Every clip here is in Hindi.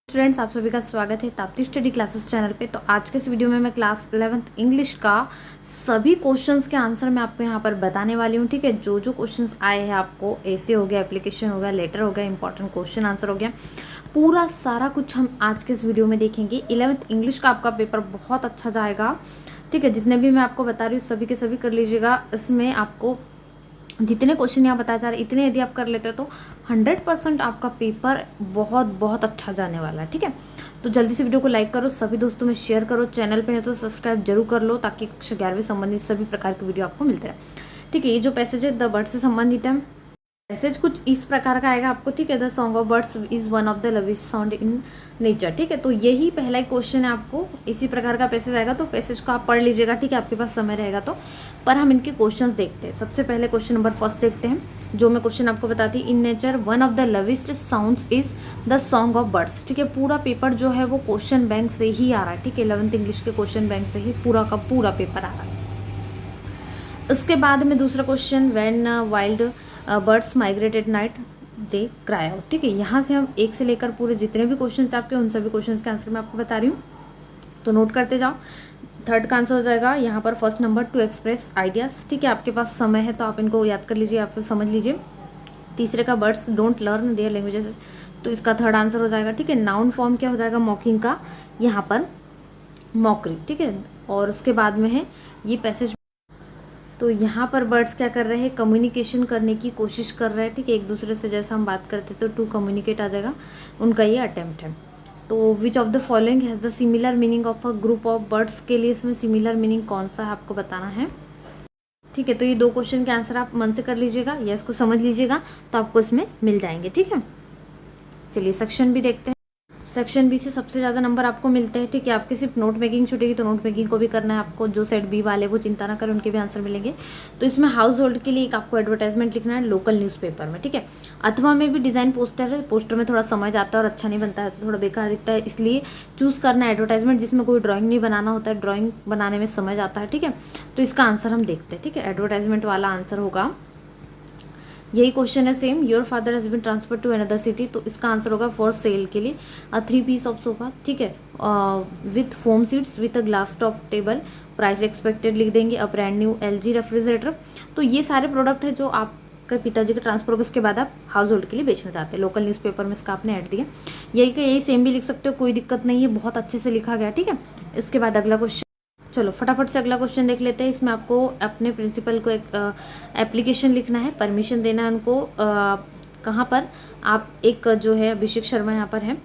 स्टूडेंट्स, आप सभी का स्वागत है ताप्ती स्टडी क्लासेस चैनल पे। तो आज के इस वीडियो में मैं क्लास 11th इंग्लिश का सभी क्वेश्चंस के आंसर मैं आपको यहाँ पर बताने वाली हूँ। ठीक है, जो जो क्वेश्चंस आए हैं आपको, ऐसे हो गया, एप्लीकेशन हो गया, लेटर हो गया, इंपॉर्टेंट क्वेश्चन आंसर हो गया, पूरा सारा कुछ हम आज के इस वीडियो में देखेंगे। 11th इंग्लिश का आपका पेपर बहुत अच्छा जाएगा। ठीक है, जितने भी मैं आपको बता रही हूँ सभी के सभी कर लीजिएगा। इसमें आपको जितने क्वेश्चन यहाँ बताए जा रहे हैं इतने यदि आप कर लेते हो तो 100% आपका पेपर बहुत बहुत अच्छा जाने वाला है। ठीक है, तो जल्दी से वीडियो को लाइक करो, सभी दोस्तों में शेयर करो, चैनल पे नहीं तो सब्सक्राइब जरूर कर लो ताकि कक्षा 11वीं संबंधित सभी प्रकार की वीडियो आपको मिलते रहे। ठीक है, ये जो पैसेज है द बर्ड से संबंधित है। मैसेज कुछ इस प्रकार का आएगा आपको। ठीक है, the song of birds is one of the loveliest sound in nature. ठीक है, तो यही पहला ही क्वेश्चन है, आपको इसी प्रकार का पैसेज आएगा, तो पैसेज को आप पढ़ लीजिएगा। ठीक है, आपके पास समय रहेगा तो। पर हम इनके क्वेश्चंस देखते हैं। सबसे पहले क्वेश्चन नंबर फर्स्ट देखते हैं, जो मैं क्वेश्चन आपको बताती। In nature one of the loveliest sounds is the song of birds. ठीक है, पूरा पेपर जो है वो क्वेश्चन बैंक से ही आ रहा है। ठीक है, 11th इंग्लिश के क्वेश्चन बैंक से ही पूरा का पूरा पेपर आ रहा है। उसके बाद में दूसरा question, when wild birds migrate at night they cry out. ठीक है, यहाँ से हम एक से लेकर पूरे जितने भी क्वेश्चन आपके उन सभी क्वेश्चन के आंसर मैं आपको बता रही हूँ, तो नोट करते जाओ। थर्ड का आंसर हो जाएगा यहाँ पर first number, to express ideas. ठीक है, आपके पास समय है तो आप इनको याद कर लीजिए या फिर समझ लीजिए। तीसरे का birds don't learn their languages, तो इसका थर्ड आंसर हो जाएगा। ठीक है, नाउन फॉर्म क्या हो जाएगा मॉकिंग का, यहाँ पर मॉकरी। ठीक है, और उसके बाद में है ये पैसेज। तो यहाँ पर बर्ड्स क्या कर रहे हैं, कम्युनिकेशन करने की कोशिश कर रहे हैं। ठीक है, एक दूसरे से जैसा हम बात करते तो टू कम्युनिकेट आ जाएगा, उनका ये अटेम्प्ट है। तो which of the following has the similar meaning of a group of birds, के लिए इसमें सिमिलर मीनिंग कौन सा है आपको बताना है। ठीक है, तो ये दो क्वेश्चन के आंसर आप मन से कर लीजिएगा या इसको समझ लीजिएगा तो आपको इसमें मिल जाएंगे। ठीक है, चलिए सेक्शन भी देखते हैं। सेक्शन बी से सबसे ज़्यादा नंबर आपको मिलते हैं। ठीक है, आपकी सिर्फ नोट मेकिंग छूटेगी तो नोट मेकिंग को भी करना है आपको। जो सेट बी वाले वो चिंता ना करें, उनके भी आंसर मिलेंगे। तो इसमें हाउस होल्ड के लिए एक आपको एडवर्टाइजमेंट लिखना है लोकल न्यूज़पेपर में। ठीक है, अथवा में भी डिज़ाइन पोस्टर है, पोस्टर में थोड़ा समय जाता है और अच्छा नहीं बनता है तो थोड़ा बेकार दिखता है, इसलिए चूज़ करना है एडवर्टाइजमेंट जिसमें कोई ड्राइंग नहीं बनाना होता है, ड्राइंग बनाने में समय जाता है। ठीक है, तो इसका आंसर हम देखते हैं। ठीक है, एडवर्टाइजमेंट वाला आंसर होगा, यही क्वेश्चन है same. Your father has been transfer to another city, तो इसका आंसर होगा फॉर सेल के लिए 3 पीस ऑफ सोफा। ठीक है, with foam seats with a glass top table, price expected लिख देंगे, a brand new LG refrigerator. तो ये सारे प्रोडक्ट है जो आपके पिताजी के ट्रांसफर होगा उसके बाद आप हाउस होल्ड के लिए बेचना चाहते हैं। लोकल न्यूज़पेपर में इसका आपने ऐड दिया, यही का यही सेम भी लिख सकते हो, कोई दिक्कत नहीं है, बहुत अच्छे से लिखा गया। ठीक है, इसके बाद अगला क्वेश्चन, चलो फटाफट से अगला क्वेश्चन देख लेते हैं। इसमें आपको अपने प्रिंसिपल को एक एप्लीकेशन लिखना है, परमिशन देना है उनको। कहाँ पर आप एक जो है अभिषेक शर्मा यहाँ पर है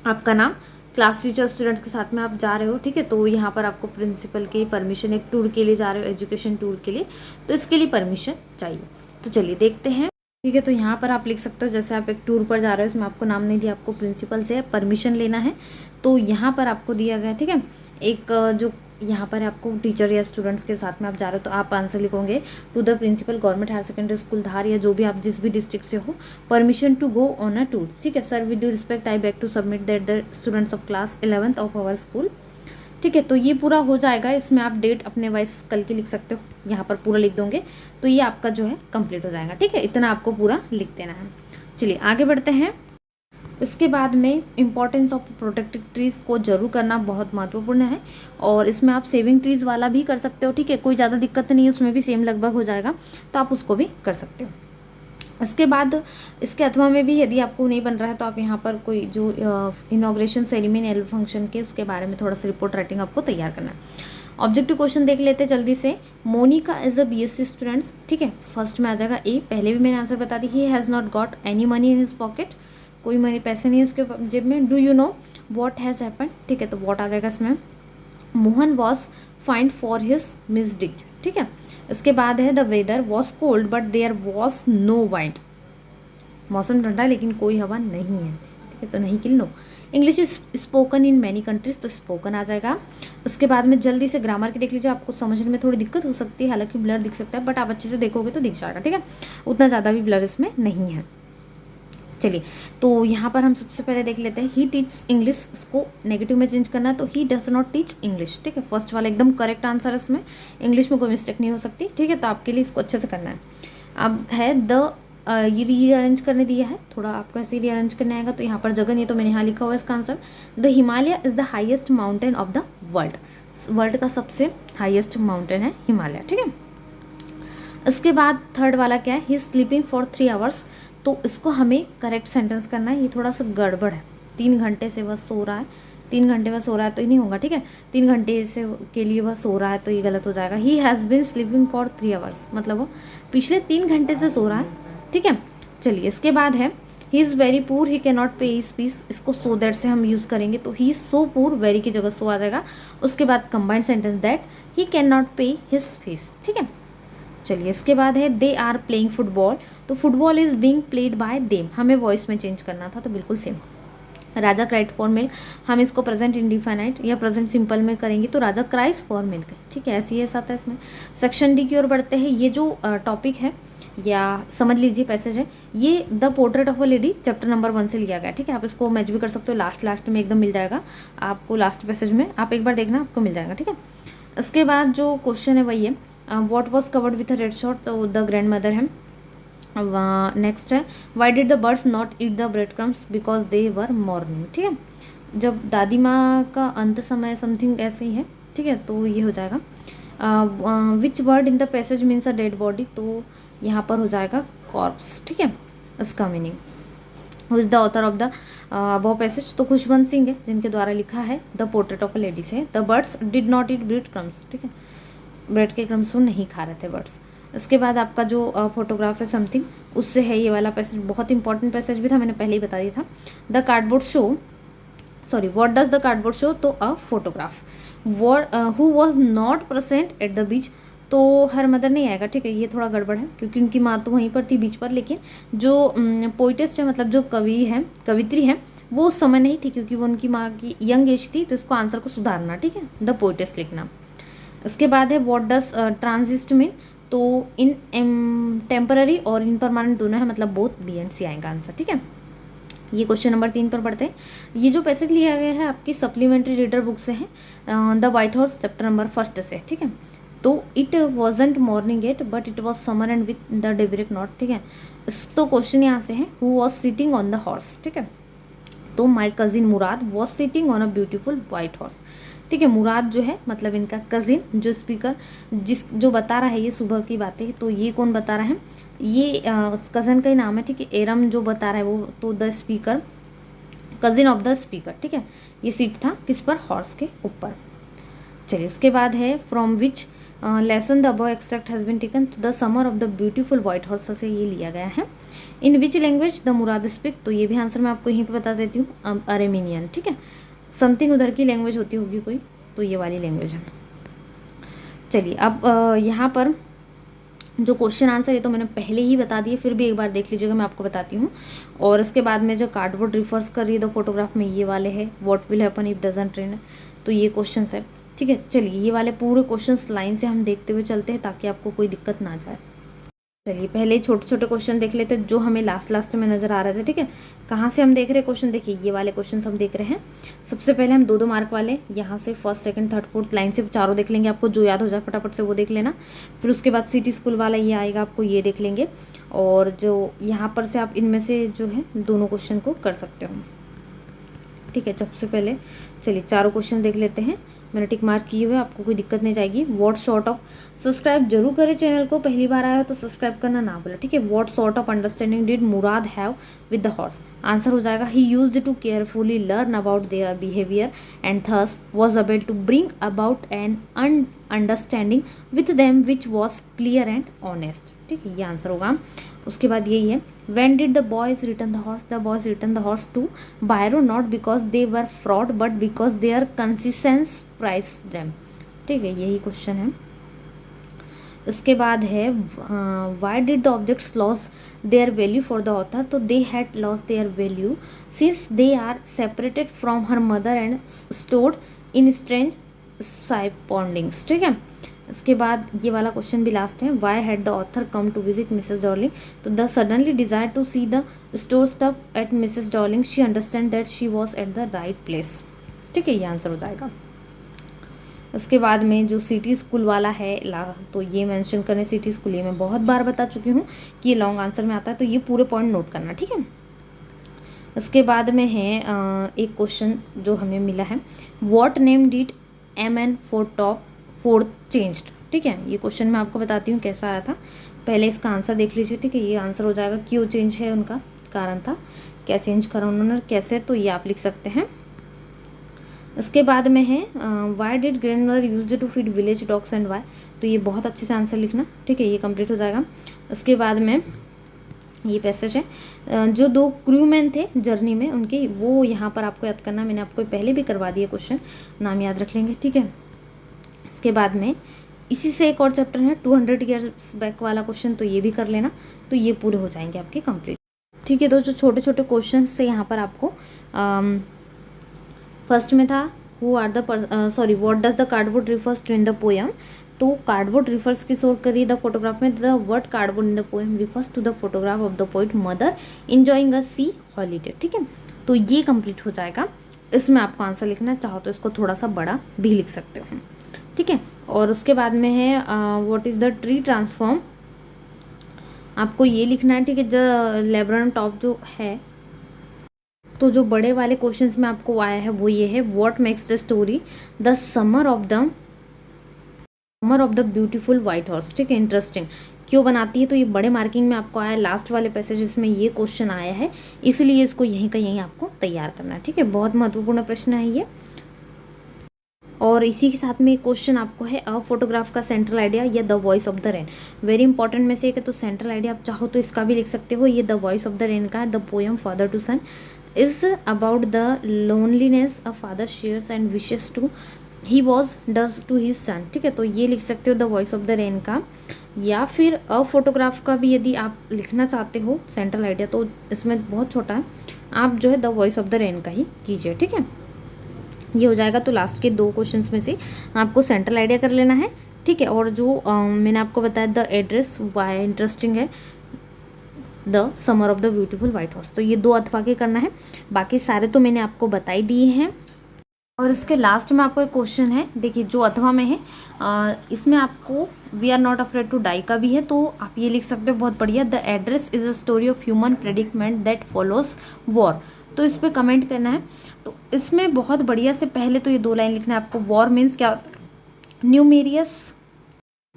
आपका नाम, क्लास टीचर स्टूडेंट्स के साथ में आप जा रहे हो। ठीक है, तो यहाँ पर आपको प्रिंसिपल की परमिशन, एक टूर के लिए जा रहे हो, एजुकेशन टूर के लिए, तो इसके लिए परमिशन चाहिए। तो चलिए देखते हैं। ठीक है, तो यहाँ पर आप लिख सकते हो जैसे आप एक टूर पर जा रहे हो, इसमें आपको नाम नहीं दिया, आपको प्रिंसिपल से परमिशन लेना है, तो यहाँ पर आपको दिया गया। ठीक है, एक जो यहाँ पर आपको टीचर या स्टूडेंट्स के साथ में आप जा रहे हो तो आप आंसर लिखोगे to the principal government higher secondary school Dhar, या जो भी आप जिस भी डिस्ट्रिक्ट से हो, permission to go on a tour. ठीक है, sir with due respect I beg to submit that the students of class 11th of our school. ठीक है, तो ये पूरा हो जाएगा। इसमें आप डेट अपने वाइस कल की लिख सकते हो, यहाँ पर पूरा लिख दोगे तो ये आपका जो है कंप्लीट हो जाएगा। ठीक है, इतना आपको पूरा लिख देना है। चलिए आगे बढ़ते हैं। इसके बाद में इम्पॉर्टेंस ऑफ प्रोटेक्टेड ट्रीज़ को जरूर करना बहुत महत्वपूर्ण है, और इसमें आप सेविंग ट्रीज़ वाला भी कर सकते हो। ठीक है, कोई ज़्यादा दिक्कत नहीं है, उसमें भी सेम लगभग हो जाएगा, तो आप उसको भी कर सकते हो। इसके बाद इसके अथवा में भी यदि आपको नहीं बन रहा है तो आप यहाँ पर कोई जो इनॉग्रेशन सेरेमनी एनुअल फंक्शन के उसके बारे में थोड़ा सा रिपोर्ट राइटिंग आपको तैयार करना है। ऑब्जेक्टिव क्वेश्चन देख लेते हैं जल्दी से। Monica is a BSc students. ठीक है, फर्स्ट में आ जाएगा ए, पहले भी मैंने आंसर बता दी, he has not got any money in his pocket, कोई मनी पैसे नहीं है उसके जेब में। Do you know what has happen. ठीक है, तो वॉट आ जाएगा इसमें। Mohan was fined for his misdeed. ठीक है, इसके बाद है the weather was cold but there was no wind, मौसम ठंडा लेकिन कोई हवा नहीं है। ठीक है, तो नहीं के लिए no. English is spoken in many countries, तो स्पोकन आ जाएगा। उसके बाद में जल्दी से ग्रामर की देख लीजिए, आपको समझने में थोड़ी दिक्कत हो सकती है, हालांकि ब्लर दिख सकता है बट आप अच्छे से देखोगे तो दिख जाएगा। ठीक है, उतना ज़्यादा भी ब्लर इसमें नहीं है। चलिए, तो यहाँ पर हम सबसे पहले देख लेते हैं ही टीच इंग्लिश, इसको नेगेटिव में चेंज करना है, तो he does not teach English. ठीक है, फर्स्ट वाला एकदम करेक्ट आंसर है, इसमें इंग्लिश में कोई मिस्टेक नहीं हो सकती। ठीक है, तो आपके लिए इसको अच्छे से करना है। अब है द ये रीअरेंज करने दिया है, थोड़ा आपको ऐसे रीअरेंज करने आएगा। तो यहाँ पर जगह नहीं है तो मैंने यहाँ लिखा हुआ है इसका answer. The Himalaya is the highest mountain of the world. World का सबसे हाईएस्ट माउंटेन है हिमालय, ठीक है। इसके बाद थर्ड वाला क्या है, he is sleeping for 3 hours. तो इसको हमें करेक्ट सेंटेंस करना है, ये थोड़ा सा गड़बड़ है। 3 घंटे से वह सो रहा है, 3 घंटे वह सो रहा है तो ये नहीं होगा, ठीक है। 3 घंटे से के लिए वह सो रहा है तो ये गलत हो जाएगा। He has been sleeping for 3 hours, मतलब वो पिछले 3 घंटे से सो रहा है, ठीक है। चलिए इसके बाद है he is very poor he can not पे हिज फीस। इसको सो दैट से हम यूज़ करेंगे तो he is so poor, very की जगह सो आ जाएगा। उसके बाद combined sentence that he can not पे हिज फीस, ठीक है। चलिए इसके बाद है दे आर प्लेइंग फुटबॉल। तो football is being played by them, हमें वॉइस में चेंज करना था तो बिल्कुल same. Raja cried for milk, हम इसको प्रेजेंट इंडिफाइनाइट या प्रेजेंट सिंपल में करेंगे तो राजा क्राइज फॉर मिल्क, ठीक है। ऐसे ही ऐसा था इसमें। सेक्शन डी की ओर बढ़ते हैं। ये जो टॉपिक है या समझ लीजिए पैसेज है, ये the portrait of a lady chapter number 1 से लिया गया, ठीक है। आप इसको मैच भी कर सकते हो, लास्ट में एकदम मिल जाएगा आपको, लास्ट पैसेज में आप एक बार देखना आपको मिल जाएगा, ठीक है। इसके बाद जो क्वेश्चन है वही है what was covered with a red shot, तो द ग्रैंड मदर है। नेक्स्ट है why did the birds not eat the bread crumbs because they were morning, ठीक है। जब दादी माँ का अंत समय समथिंग ऐसे ही है, ठीक है, तो ये हो जाएगा। Which word in the passage means a dead body, तो यहाँ पर हो जाएगा कॉर्प्स, ठीक है। इसका meaning who is the author of the above passage, तो खुशवंत सिंह है जिनके द्वारा लिखा है। The portrait of a lady से the birds did not eat bread crumbs, ठीक है, ब्रेड के क्रम्स नहीं खा रहे थे बर्ड्स। इसके बाद आपका जो फोटोग्राफ है समथिंग, उससे है ये वाला पैसेज, बहुत इंपॉर्टेंट पैसेज भी था, मैंने पहले ही बता दिया था। The cardboard show, sorry what does the cardboard show, तो a photograph. Who was not present at the beach, तो हर मदर नहीं आएगा, ठीक है, ये थोड़ा गड़बड़ है क्योंकि उनकी माँ तो वहीं पर थी बीच पर, लेकिन जो पोइटिस्ट है मतलब जो कवि है, कवित्री है, वो उस समय नहीं थी क्योंकि वो उनकी माँ की यंग एज थी, तो इसको आंसर को सुधारना, ठीक है, द पोइटिस्ट लिखना। इसके बाद है व्हाट डज ट्रांजिस्ट मीन, तो इन टेम्पररी और इन परमानेंट दोनों है, मतलब बोथ बी एंड सी आएगा आंसर, ठीक है। ये क्वेश्चन नंबर 3 पर पढ़ते हैं। ये जो पैसेज लिया गया है आपकी सप्लीमेंट्री रीडर बुक से है, the white horse chapter number 1 से, ठीक है। तो it wasn't morning yet but it was summer and with the daybreak not, ठीक है। तो क्वेश्चन यहाँ से है who was sitting on the horse, ठीक है। तो my cousin Mourad was sitting on a beautiful white horse, ठीक है। मुराद जो है मतलब इनका कजिन, जो स्पीकर जो बता रहा है ये सुबह की बातें, तो ये कौन बता रहा है, ये कज़न का ही नाम है, ठीक है। एरम जो बता रहा है वो, तो the speaker cousin of the speaker, ठीक है। ये सीट था किस पर, हॉर्स के ऊपर। चलिए उसके बाद है from which lesson the above extract has been taken, तो the summer of the beautiful white horse से ये लिया गया है। In which language the Mourad speak, तो ये भी आंसर मैं आपको यहीं पे बता देती हूँ, अरेमीनियन, ठीक है। समथिंग उधर की लैंग्वेज होती होगी कोई, तो ये वाली लैंग्वेज है। चलिए अब यहाँ पर जो क्वेश्चन आंसर, ये तो मैंने पहले ही बता दिए, फिर भी एक बार देख लीजिएगा, मैं आपको बताती हूँ। और इसके बाद में जो कार्डबोर्ड रिफर्स कर रही है द फोटोग्राफ में, ये वाले है what will happen if doesn't rain, तो ये क्वेश्चन है, ठीक है। चलिए ये वाले पूरे क्वेश्चन लाइन से हम देखते हुए चलते हैं ताकि आपको कोई दिक्कत ना जाए। चलिए पहले छोटे छोटे क्वेश्चन देख लेते हैं जो हमें लास्ट में नज़र आ रहे थे, ठीक है। कहाँ से हम देख रहे हैं क्वेश्चन, देखिए ये वाले क्वेश्चन हम देख रहे हैं। सबसे पहले हम 2-2 मार्क वाले यहाँ से first second third fourth line से चारों देख लेंगे, आपको जो याद हो जाए फटाफट से वो देख लेना। फिर उसके बाद सिटी स्कूल वाला ये आएगा, आपको ये देख लेंगे। और जो यहाँ पर से आप इनमें से जो है दोनों क्वेश्चन को कर सकते हो, ठीक है। सबसे पहले चलिए चारों क्वेश्चन देख लेते हैं, मैंने टिक मार्क किए हुए, आपको कोई दिक्कत नहीं जाएगी। व्हाट सॉर्ट ऑफ, सब्सक्राइब जरूर करें चैनल को, पहली बार आया हो तो सब्सक्राइब करना ना भूलें, ठीक है। What sort of understanding did Mourad have with the horse, answer हो जाएगा he used to carefully learn about their behaviour and thus was able to bring about an understanding with them which was clear and honest, ठीक है, ये आंसर होगा। उसके बाद यही है when did the boys return the horse, the boys returned the horse to Byron not because they were fraud but because their conscience priced them, ठीक है, यही क्वेश्चन है। इसके बाद है why did the objects lose their value for the author, तो they had lost their value since they are separated from her mother and stored in strange surroundings, ठीक है। इसके बाद ये वाला क्वेश्चन भी लास्ट है, why had the author come to visit Mrs Darling, तो the suddenly desire to see the store stuff at Mrs Darling she understand that she was at the right place, ठीक है, ये आंसर हो जाएगा। उसके बाद में जो सिटी स्कूल वाला है तो ये मेंशन करें सिटी स्कूल, ये मैं बहुत बार बता चुकी हूँ कि ये लॉन्ग आंसर में आता है, तो ये पूरे पॉइंट नोट करना, ठीक है। उसके बाद में है एक क्वेश्चन जो हमें मिला है, what name did MN fourth changed, ठीक है। ये क्वेश्चन मैं आपको बताती हूँ कैसा आया था, पहले इसका आंसर देख लीजिए, ठीक है। ये आंसर हो जाएगा क्यों चेंज है, उनका कारण था, क्या चेंज करा उन्होंने, कैसे, तो ये आप लिख सकते हैं। उसके बाद में है why did grandmother use to feed village dogs and why, तो ये बहुत अच्छे से आंसर लिखना, ठीक है, ये कंप्लीट हो जाएगा। उसके बाद में ये पैसेज है, जो 2 क्रूमैन थे जर्नी में उनके, वो यहाँ पर आपको याद करना, मैंने आपको पहले भी करवा दिया क्वेश्चन, नाम याद रख लेंगे, ठीक है। इसके बाद में इसी से एक और चैप्टर है 200 ईयर्स बैक वाला क्वेश्चन, तो ये भी कर लेना, तो ये पूरे हो जाएंगे आपके कंप्लीट, ठीक है। तो जो छोटे छोटे क्वेश्चन थे यहाँ पर आपको फर्स्ट में था what does the cardboard refers to in the poem, तो कार्डबोर्ड रिफर्स की सोर करिए द फोटोग्राफ में, the word cardboard in the poem refers to the photograph of the poet mother enjoying a sea holiday, ठीक है। तो ये कंप्लीट हो जाएगा, इसमें आपको आंसर लिखना है, चाहो तो इसको थोड़ा सा बड़ा भी लिख सकते हो, ठीक है। और उसके बाद में है what is the tree transform, आपको ये लिखना है, ठीक है। द लेब्रन टॉप जो है, तो जो बड़े वाले क्वेश्चंस में आपको आया है वो ये है, what makes the story the summer of the beautiful white horse, ठीक है। इंटरेस्टिंग क्यों बनाती है, तो ये बड़े मार्किंग में आपको आया, लास्ट वाले पैसेज में ये क्वेश्चन आया है, इसलिए इसको यहीं का यहीं आपको तैयार करना है, ठीक है। बहुत महत्वपूर्ण प्रश्न है ये। और इसी के साथ में एक क्वेश्चन आपको है, अ फोटोग्राफ का सेंट्रल आइडिया या the voice of the rain, very important में से एक है, तो सेंट्रल आइडिया आप चाहो तो इसका भी लिख सकते हो, ये the voice of the rain का है। The poem father to son is about the loneliness a father shares and wishes to he was does to his son, ठीक है। तो ये लिख सकते हो the voice of the rain का, या फिर अ फोटोग्राफ का भी यदि आप लिखना चाहते हो सेंट्रल आइडिया, तो इसमें बहुत छोटा है, आप जो है the voice of the rain का ही कीजिए, ठीक है। ये हो जाएगा। तो लास्ट के 2 क्वेश्चंस में से आपको सेंट्रल आइडिया कर लेना है, ठीक है। और जो मैंने आपको बताया द एड्रेस वाई इंटरेस्टिंग है, the summer of the beautiful white horse, तो ये 2 अथवा के करना है, बाकी सारे तो मैंने आपको बता ही दिए हैं। और इसके लास्ट में आपको एक क्वेश्चन है, देखिए जो अथवा में है, इसमें आपको we are not afraid to die का भी है, तो आप ये लिख सकते हो, बहुत बढ़िया। The address is a story of human predicament that follows war, तो इस पर कमेंट करना है। तो इसमें बहुत बढ़िया से पहले तो ये 2 लाइन लिखना है आपको। वॉर मीन्स क्या होता है,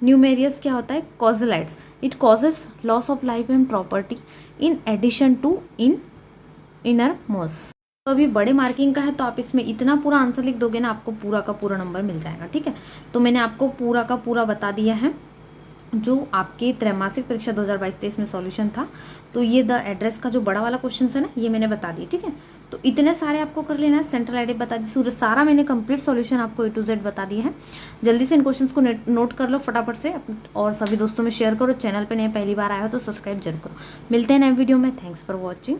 न्यूमेरियस क्या होता है, casualties, it causes loss of life and property in addition to enormous. तो अभी बड़े मार्किंग का है, तो आप इसमें इतना पूरा आंसर लिख दोगे ना, आपको पूरा का पूरा नंबर मिल जाएगा, ठीक है। तो मैंने आपको पूरा का पूरा बता दिया है जो आपके त्रैमासिक परीक्षा 2022-23 में सॉल्यूशन था। तो ये द एड्रेस का जो बड़ा वाला क्वेश्चन है ना, ये मैंने बता दिया, ठीक है। तो इतने सारे आपको कर लेना है, सेंट्रल आइडिया बता दी, सूर्य सारा मैंने कंप्लीट सॉल्यूशन आपको A to Z बता दिया है। जल्दी से इन क्वेश्चंस को नोट कर लो फटाफट से, और सभी दोस्तों में शेयर करो। चैनल पे नए पहली बार आया हो तो सब्सक्राइब जरूर करो। मिलते हैं नए वीडियो में, थैंक्स फॉर वॉचिंग।